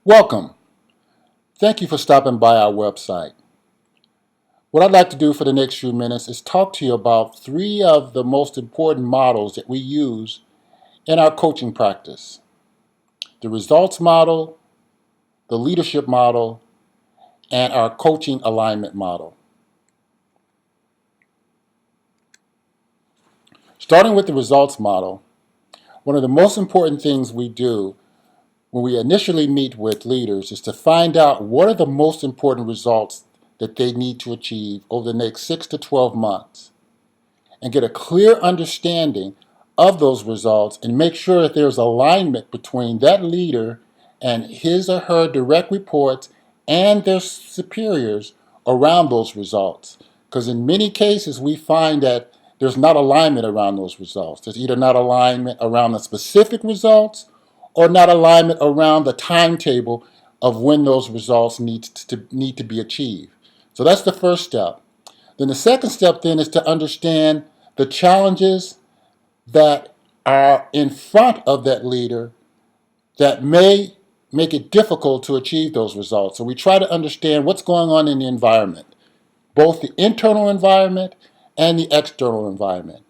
Welcome. Thank you for stopping by our website. What I'd like to do for the next few minutes is talk to you about three of the most important models that we use in our coaching practice: the results model, the leadership model, and our coaching alignment model. Starting with the results model, one of the most important things we do when we initially meet with leaders is to find out what are the most important results that they need to achieve over the next 6 to 12 months and get a clear understanding of those results and make sure that there's alignment between that leader and his or her direct reports and their superiors around those results. Because in many cases, we find that there's not alignment around those results. There's either not alignment around the specific results or not alignment around the timetable of when those results need to be achieved. So that's the first step. Then the second step then is to understand the challenges that are in front of that leader that may make it difficult to achieve those results. So we try to understand what's going on in the environment, both the internal environment and the external environment.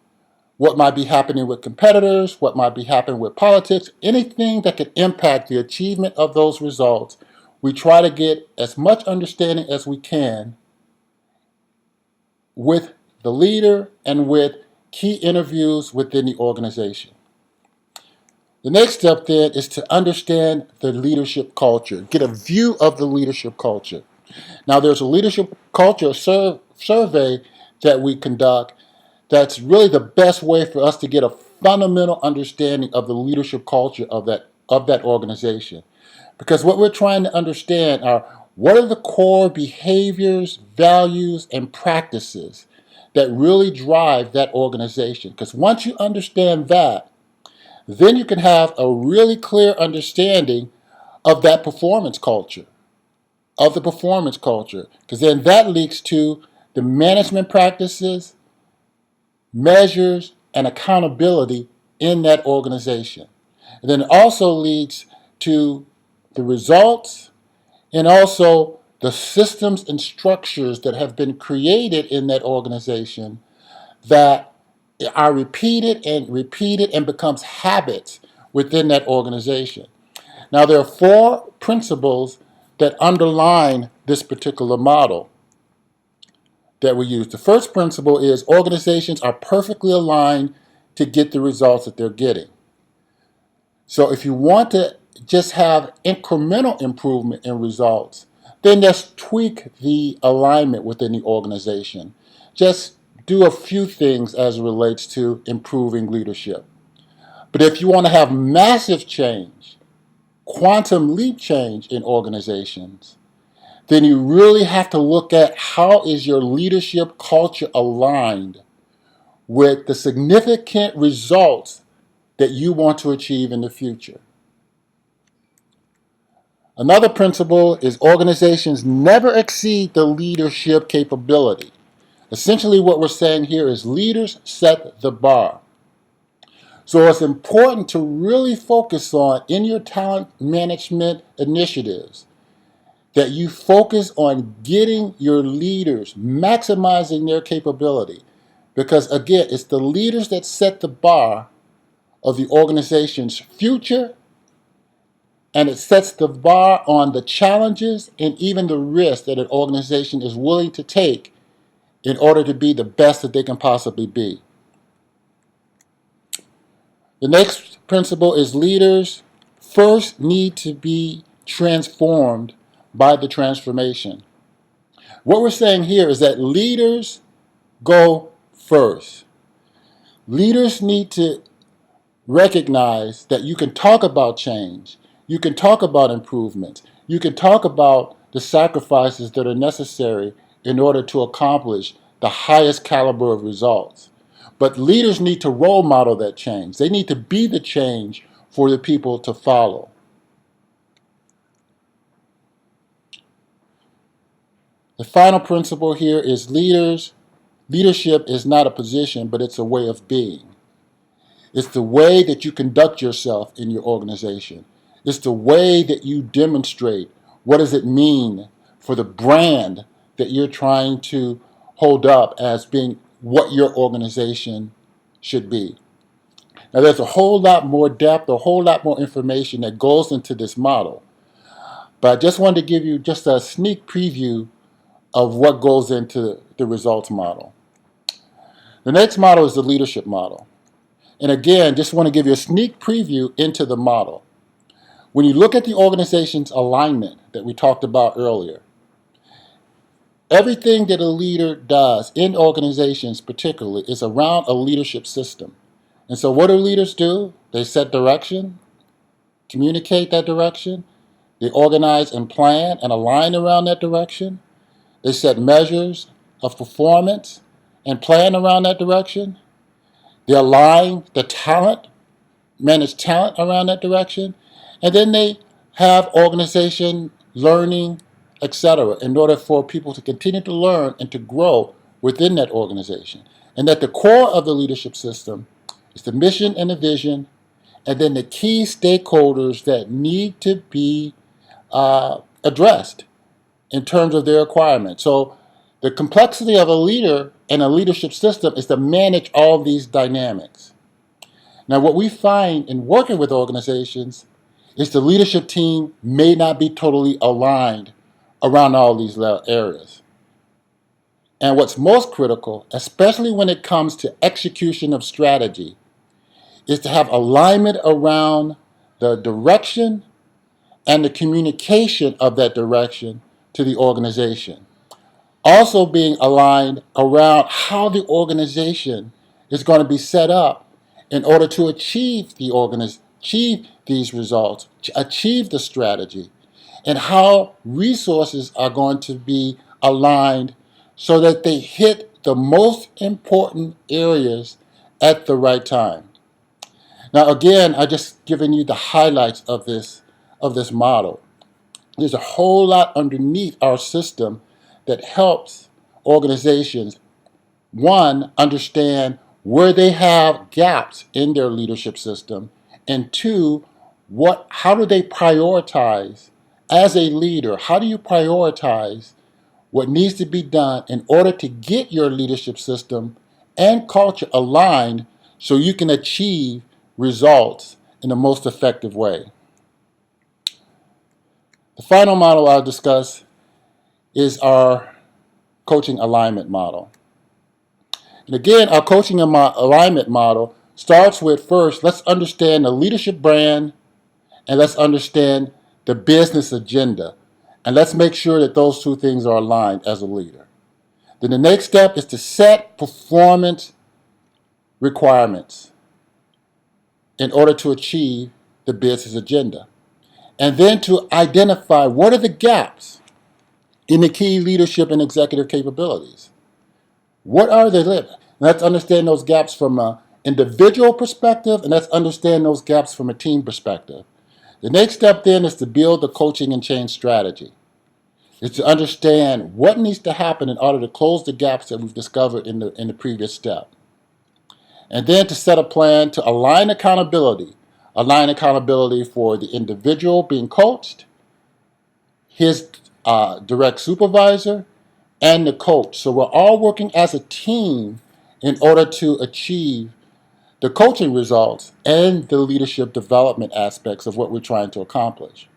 What might be happening with competitors, what might be happening with politics, anything that could impact the achievement of those results. We try to get as much understanding as we can with the leader and with key interviews within the organization. The next step then is to understand the leadership culture, get a view of the leadership culture. Now, there's a leadership culture survey that we conduct that's really the best way for us to get a fundamental understanding of the leadership culture of that organization. Because what we're trying to understand are what are the core behaviors, values, and practices that really drive that organization. Because once you understand that, then you can have a really clear understanding of that performance culture, of the performance culture. Because then that leads to the management practices, measures, and accountability in that organization. And then it also leads to the results and also the systems and structures that have been created in that organization that are repeated and becomes habits within that organization. Now, there are four principles that underline this particular model that we use. The first principle is organizations are perfectly aligned to get the results that they're getting. So if you want to just have incremental improvement in results, then just tweak the alignment within the organization. Just do a few things as it relates to improving leadership. But if you want to have massive change, quantum leap change in organizations, then you really have to look at how is your leadership culture aligned with the significant results that you want to achieve in the future. Another principle is organizations never exceed the leadership capability. Essentially, what we're saying here is leaders set the bar. So it's important to really focus on, in your talent management initiatives, that you focus on getting your leaders, maximizing their capability. Because again, it's the leaders that set the bar of the organization's future, and it sets the bar on the challenges and even the risks that an organization is willing to take in order to be the best that they can possibly be. The next principle is leaders first need to be transformed by the transformation. What we're saying here is that leaders go first. Leaders need to recognize that you can talk about change, you can talk about improvements, you can talk about the sacrifices that are necessary in order to accomplish the highest caliber of results. But leaders need to role model that change. They need to be the change for the people to follow. The final principle here is leadership is not a position, but it's a way of being. It's the way that you conduct yourself in your organization. It's the way that you demonstrate what does it mean for the brand that you're trying to hold up as being what your organization should be. Now, there's a whole lot more depth, a whole lot more information that goes into this model. But I just wanted to give you just a sneak preview of what goes into the results model. The next model is the leadership model. And again, just want to give you a sneak preview into the model. When you look at the organization's alignment that we talked about earlier, everything that a leader does in organizations particularly is around a leadership system. And so what do leaders do? They set direction, communicate that direction, they organize and plan and align around that direction, they set measures of performance and plan around that direction, they align the talent, manage talent around that direction, and then they have organization learning, etc., in order for people to continue to learn and to grow within that organization. And at the core of the leadership system is the mission and the vision, and then the key stakeholders that need to be addressed in terms of their requirements. So the complexity of a leader and a leadership system is to manage all these dynamics. Now, what we find in working with organizations is the leadership team may not be totally aligned around all these areas. And what's most critical, especially when it comes to execution of strategy, is to have alignment around the direction and the communication of that direction to the organization. Also being aligned around how the organization is going to be set up in order to achieve these results, achieve the strategy, and how resources are going to be aligned so that they hit the most important areas at the right time. Now, again, I just given you the highlights of this model. There's a whole lot underneath our system that helps organizations, one, understand where they have gaps in their leadership system, and two, how do they prioritize as a leader? How do you prioritize what needs to be done in order to get your leadership system and culture aligned so you can achieve results in the most effective way? The final model I'll discuss is our coaching alignment model. And again, our coaching alignment model starts with first, let's understand the leadership brand and let's understand the business agenda. And let's make sure that those two things are aligned as a leader. Then the next step is to set performance requirements in order to achieve the business agenda. And then to identify what are the gaps in the key leadership and executive capabilities. What are they? Let's understand those gaps from an individual perspective, and let's understand those gaps from a team perspective. The next step then is to build the coaching and change strategy. It's to understand what needs to happen in order to close the gaps that we've discovered in the previous step. And then to set a plan to align accountability for the individual being coached, his direct supervisor, and the coach. So we're all working as a team in order to achieve the coaching results and the leadership development aspects of what we're trying to accomplish.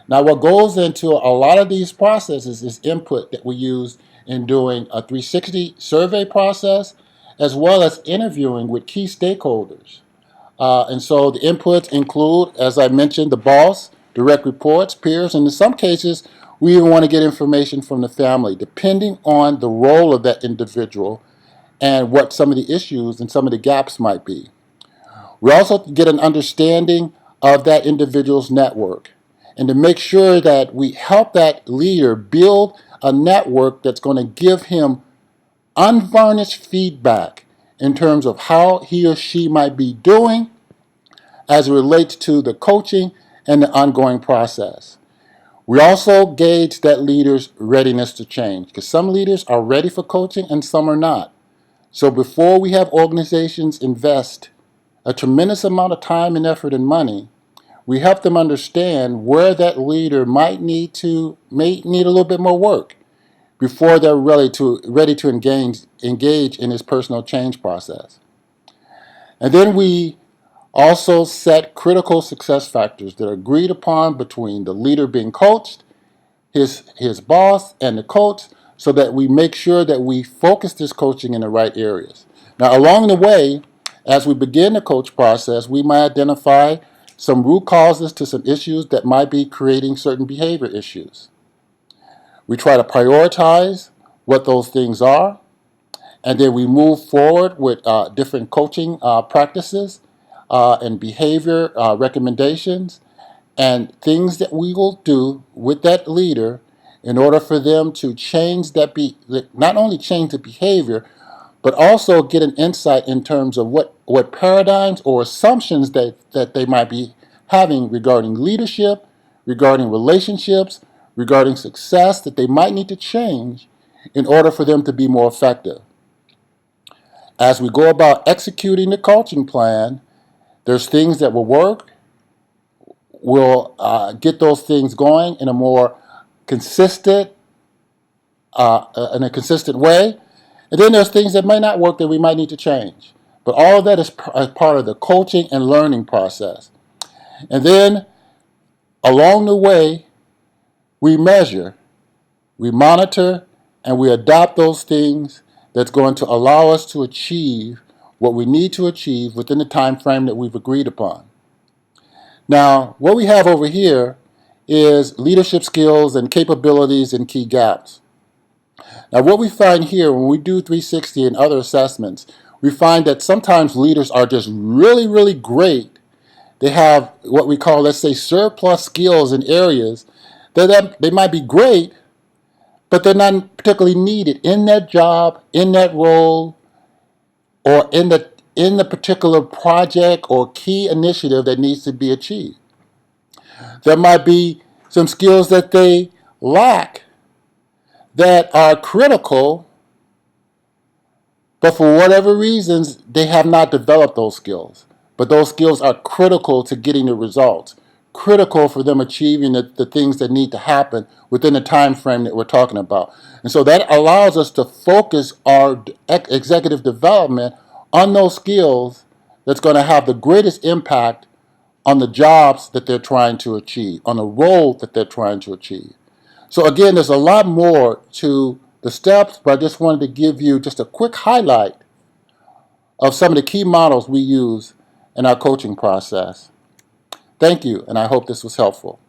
Now, what goes into a lot of these processes is input that we use in doing a 360 survey process, as well as interviewing with key stakeholders. And so the inputs include, as I mentioned, the boss, direct reports, peers, and in some cases, we even want to get information from the family, depending on the role of that individual and what some of the issues and some of the gaps might be. We also get an understanding of that individual's network and to make sure that we help that leader build a network that's going to give him unvarnished feedback in terms of how he or she might be doing as it relates to the coaching and the ongoing process. We also gauge that leader's readiness to change, because some leaders are ready for coaching and some are not. So before we have organizations invest a tremendous amount of time and effort and money, we help them understand where that leader may need a little bit more work before they're ready to engage in this personal change process. And then we also set critical success factors that are agreed upon between the leader being coached, his boss, and the coach, so that we make sure that we focus this coaching in the right areas. Now, along the way, as we begin the coach process, we might identify some root causes to some issues that might be creating certain behavior issues. We try to prioritize what those things are, and then we move forward with different coaching practices and behavior recommendations and things that we will do with that leader in order for them to change not only change the behavior, but also get an insight in terms of what paradigms or assumptions that they might be having regarding leadership, regarding relationships, regarding success that they might need to change in order for them to be more effective. As we go about executing the coaching plan, there's things that will work. We'll get those things going in a more consistent way. And then there's things that may not work that we might need to change. But all of that is part of the coaching and learning process. And then along the way, we measure, we monitor, and we adopt those things that's going to allow us to achieve what we need to achieve within the time frame that we've agreed upon. Now, what we have over here is leadership skills and capabilities and key gaps. Now, what we find here when we do 360 and other assessments, we find that sometimes leaders are just really, really great. They have what we call, let's say, surplus skills in areas that they might be great, but they're not particularly needed in that job, in that role, or in the particular project or key initiative that needs to be achieved. There might be some skills that they lack that are critical, but for whatever reasons, they have not developed those skills. But those skills are critical to getting the results, critical for them achieving the things that need to happen within the time frame that we're talking about. And so that allows us to focus our executive development on those skills that's going to have the greatest impact on the jobs that they're trying to achieve, on the role that they're trying to achieve. So again, there's a lot more to the steps, but I just wanted to give you just a quick highlight of some of the key models we use in our coaching process. Thank you, and I hope this was helpful.